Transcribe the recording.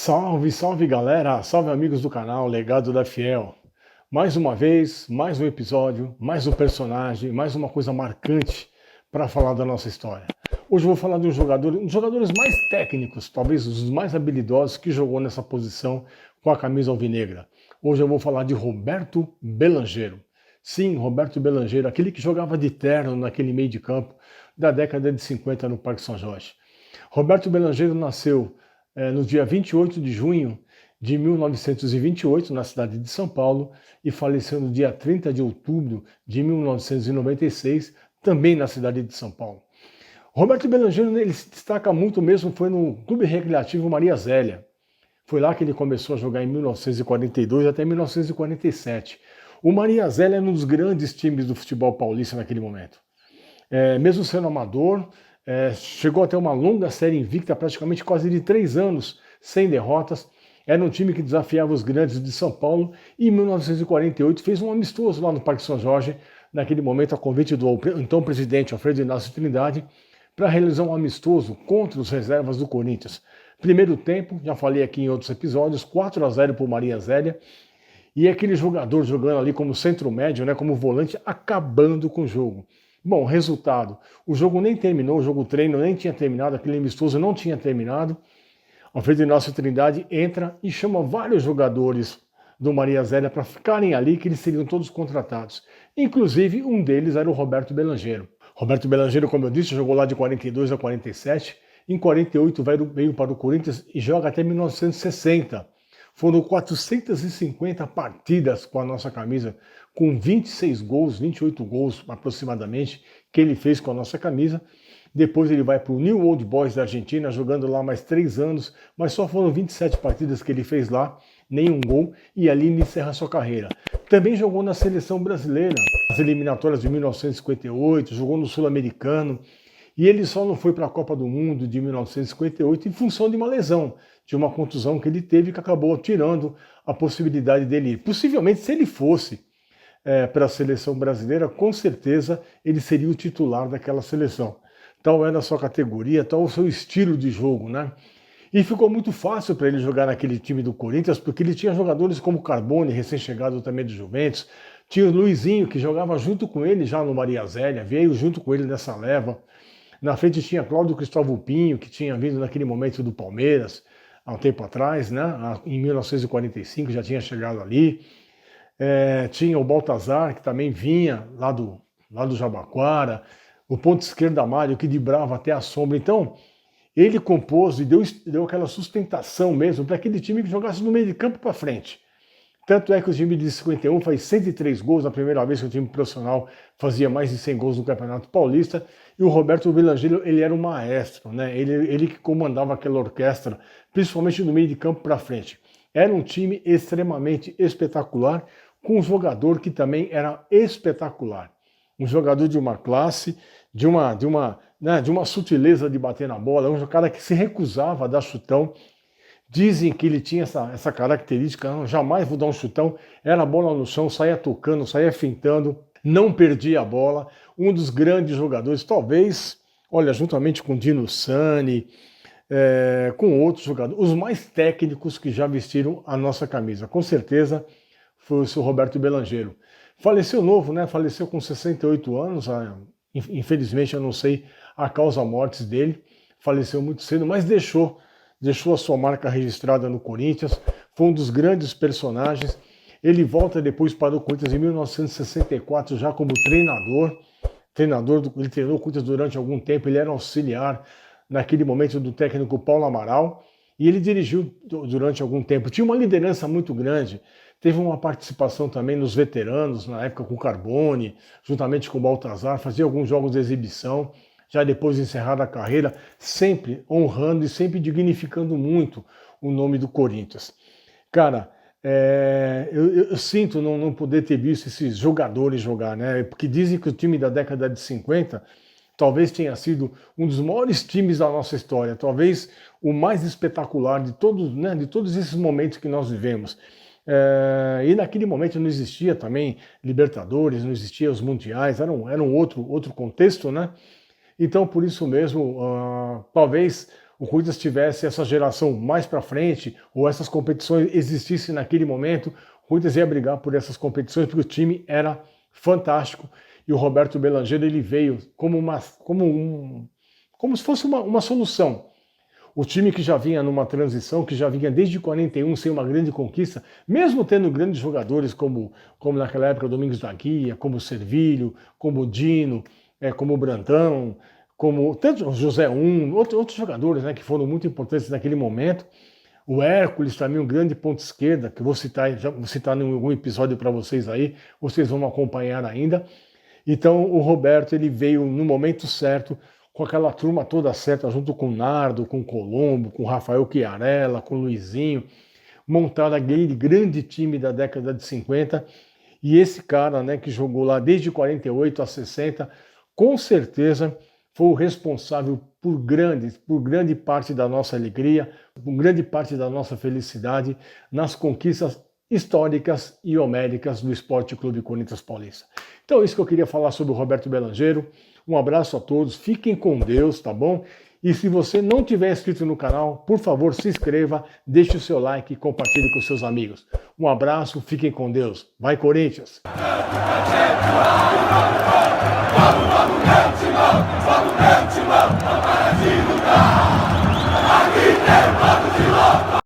Salve, salve galera, salve amigos do canal Legado da Fiel. Mais uma vez, mais um episódio, mais um personagem, mais uma coisa marcante para falar da nossa história. Hoje eu vou falar de um dos jogadores mais técnicos, talvez os mais habilidosos que jogou nessa posição com a camisa alvinegra. Hoje eu vou falar de Roberto Belangeiro. Sim, Roberto Belangeiro, aquele que jogava de terno naquele meio de campo da década de 50 no Parque São Jorge. Roberto Belangeiro nasceu no dia 28 de junho de 1928, na cidade de São Paulo, e faleceu no dia 30 de outubro de 1996, também na cidade de São Paulo. Roberto Belangeiro, ele se destaca muito mesmo, foi no Clube Recreativo Maria Zélia. Foi lá que ele começou a jogar em 1942 até 1947. O Maria Zélia era um dos grandes times do futebol paulista naquele momento. Mesmo sendo amador, chegou a ter uma longa série invicta, praticamente quase de 3 anos, sem derrotas. Era um time que desafiava os grandes de São Paulo e em 1948 fez um amistoso lá no Parque São Jorge, naquele momento a convite do então presidente Alfredo Inácio Trindade, para realizar um amistoso contra os reservas do Corinthians. Primeiro tempo, já falei aqui em outros episódios, 4-0 para o Maria Zélia, e aquele jogador jogando ali como centro médio, como volante, acabando com o jogo. Bom, resultado, o jogo nem terminou, o jogo treino nem tinha terminado, aquele amistoso não tinha terminado. Alfredo Inácio Trindade entra e chama vários jogadores do Maria Zélia para ficarem ali, que eles seriam todos contratados. Inclusive, um deles era o Roberto Belangeiro. Roberto Belangeiro, como eu disse, jogou lá de 42 a 47. Em 48 veio para o Corinthians e joga até 1960. Foram 450 partidas com a nossa camisa, com 26 gols, 28 gols aproximadamente, que ele fez com a nossa camisa. Depois ele vai para o New Old Boys da Argentina, jogando lá mais 3 anos, mas só foram 27 partidas que ele fez lá, nenhum gol, e ali ele encerra sua carreira. Também jogou na seleção brasileira, nas eliminatórias de 1958, jogou no Sul-Americano, e ele só não foi para a Copa do Mundo de 1958 em função de uma lesão, de uma contusão que ele teve, que acabou tirando a possibilidade dele ir. Possivelmente, se ele fosse para a seleção brasileira, com certeza ele seria o titular daquela seleção. Tal era a sua categoria, tal o seu estilo de jogo, E ficou muito fácil para ele jogar naquele time do Corinthians, porque ele tinha jogadores como Carbone, recém-chegado também do Juventus, tinha o Luizinho, que jogava junto com ele já no Maria Zélia, veio junto com ele nessa leva. Na frente tinha Cláudio Cristóvão Pinho, que tinha vindo naquele momento do Palmeiras, há um tempo atrás, em 1945, já tinha chegado ali. Tinha o Baltazar, que também vinha lá do Jabaquara, o ponto esquerdo Mário, que driblava até a sombra. Então, ele compôs e deu aquela sustentação mesmo para aquele time que jogasse no meio de campo para frente. Tanto é que o time de 51 faz 103 gols, na primeira vez que o time profissional fazia mais de 100 gols no Campeonato Paulista, e o Roberto Belangeiro, ele era um maestro, ele que comandava aquela orquestra, principalmente no meio de campo para frente. Era um time extremamente espetacular, com um jogador que também era espetacular. Um jogador de uma classe, de uma sutileza de bater na bola, um cara que se recusava a dar chutão. Dizem que ele tinha essa característica, jamais vou dar um chutão, era a bola no chão, saía tocando, saía fintando, não perdia a bola. Um dos grandes jogadores, talvez, olha, juntamente com Dino Sani, com outros jogadores, os mais técnicos que já vestiram a nossa camisa. Com certeza foi o seu Roberto Belangeiro. Faleceu novo, faleceu com 68 anos, infelizmente eu não sei a causa-mortes dele, faleceu muito cedo, mas deixou a sua marca registrada no Corinthians, foi um dos grandes personagens. Ele volta depois para o Corinthians em 1964 já como treinador. Ele treinou o Corinthians durante algum tempo, ele era auxiliar naquele momento do técnico Paulo Amaral, e ele dirigiu durante algum tempo. Tinha uma liderança muito grande, teve uma participação também nos veteranos, na época com o Carbone, juntamente com o Baltazar, fazia alguns jogos de exibição, já depois de encerrada a carreira, sempre honrando e sempre dignificando muito o nome do Corinthians. Cara, eu sinto não poder ter visto esses jogadores jogar, porque dizem que o time da década de 50 talvez tenha sido um dos maiores times da nossa história, talvez o mais espetacular de todos esses momentos que nós vivemos. E naquele momento não existia também Libertadores, não existia os Mundiais, era um outro contexto, Então, por isso mesmo, talvez o Corinthians tivesse essa geração mais para frente, ou essas competições existissem naquele momento, o Corinthians ia brigar por essas competições, porque o time era fantástico, e o Roberto Belanger ele veio como se fosse uma solução. O time que já vinha numa transição, que já vinha desde 41 sem uma grande conquista, mesmo tendo grandes jogadores como naquela época Domingos da Guia, como Servilho, como Dino, como Brandão, como tanto José outros jogadores, né, que foram muito importantes naquele momento. O Hércules também, um grande ponto esquerda, que vou citar em algum episódio para vocês aí, vocês vão acompanhar ainda. Então o Roberto ele veio no momento certo, com aquela turma toda certa, junto com o Nardo, com o Colombo, com o Rafael Chiarella, com o Luizinho, montaram aquele grande time da década de 50, e esse cara, né, que jogou lá desde 48 a 60, com certeza foi o responsável por grande parte da nossa alegria, por grande parte da nossa felicidade nas conquistas históricas e homéricas do Esporte Clube Corinthians Paulista. Então é isso que eu queria falar sobre o Roberto Belanger. Um abraço a todos, fiquem com Deus, tá bom? E se você não tiver inscrito no canal, por favor, se inscreva, deixe o seu like e compartilhe com seus amigos. Um abraço, fiquem com Deus. Vai, Corinthians!